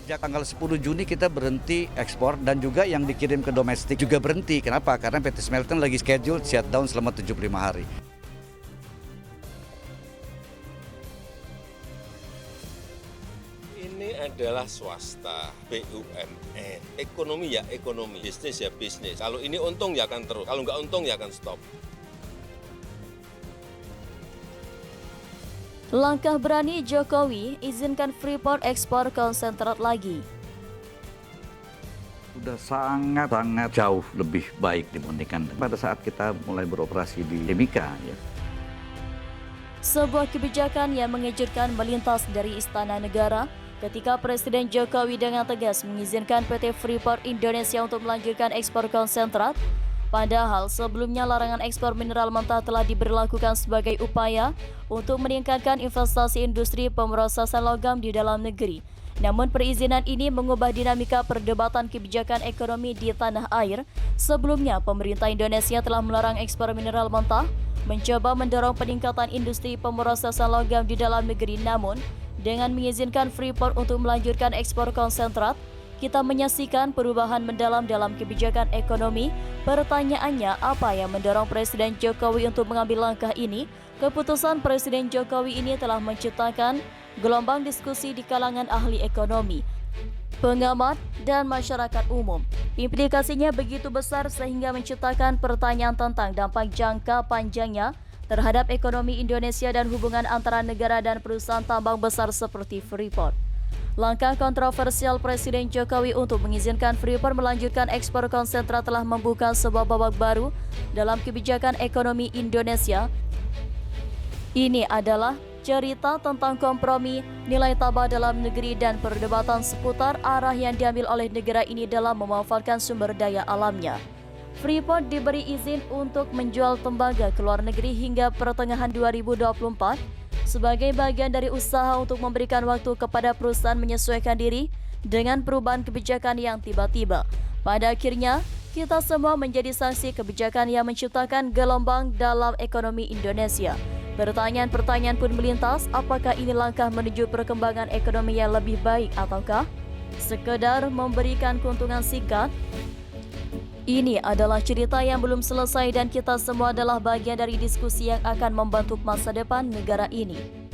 Sejak tanggal 10 Juni kita berhenti ekspor dan juga yang dikirim ke domestik juga berhenti. Kenapa? Karena PT Smelter lagi schedule shutdown selama 75 hari. Ini adalah swasta, BUMN, ekonomi ya ekonomi, bisnis ya bisnis. Kalau ini untung ya akan terus, kalau nggak untung ya akan stop. Langkah berani Jokowi izinkan Freeport ekspor konsentrat lagi. Sudah sangat jauh lebih baik dibandingkan pada saat kita mulai beroperasi di Timika. Ya. Sebuah kebijakan yang mengejutkan melintas dari Istana Negara ketika Presiden Jokowi dengan tegas mengizinkan PT Freeport Indonesia untuk melanjutkan ekspor konsentrat. Padahal sebelumnya larangan ekspor mineral mentah telah diberlakukan sebagai upaya untuk meningkatkan investasi industri pemrosesan logam di dalam negeri. Namun perizinan ini mengubah dinamika perdebatan kebijakan ekonomi di tanah air. Sebelumnya pemerintah Indonesia telah melarang ekspor mineral mentah, mencoba mendorong peningkatan industri pemrosesan logam di dalam negeri. Namun dengan mengizinkan Freeport untuk melanjutkan ekspor konsentrat, kita menyaksikan perubahan mendalam dalam kebijakan ekonomi. Pertanyaannya, apa yang mendorong Presiden Jokowi untuk mengambil langkah ini? Keputusan Presiden Jokowi ini telah menciptakan gelombang diskusi di kalangan ahli ekonomi, pengamat, dan masyarakat umum. Implikasinya begitu besar sehingga menciptakan pertanyaan tentang dampak jangka panjangnya terhadap ekonomi Indonesia dan hubungan antara negara dan perusahaan tambang besar seperti Freeport. Langkah kontroversial Presiden Jokowi untuk mengizinkan Freeport melanjutkan ekspor konsentrat telah membuka sebuah babak baru dalam kebijakan ekonomi Indonesia. Ini adalah cerita tentang kompromi, nilai tambah dalam negeri, dan perdebatan seputar arah yang diambil oleh negara ini dalam memanfaatkan sumber daya alamnya. Freeport diberi izin untuk menjual tembaga ke luar negeri hingga pertengahan 2024 sebagai bagian dari usaha untuk memberikan waktu kepada perusahaan menyesuaikan diri dengan perubahan kebijakan yang tiba-tiba. Pada akhirnya, kita semua menjadi saksi kebijakan yang menciptakan gelombang dalam ekonomi Indonesia. Pertanyaan-pertanyaan pun melintas, apakah ini langkah menuju perkembangan ekonomi yang lebih baik ataukah sekedar memberikan keuntungan singkat? Ini adalah cerita yang belum selesai dan kita semua adalah bagian dari diskusi yang akan membentuk masa depan negara ini.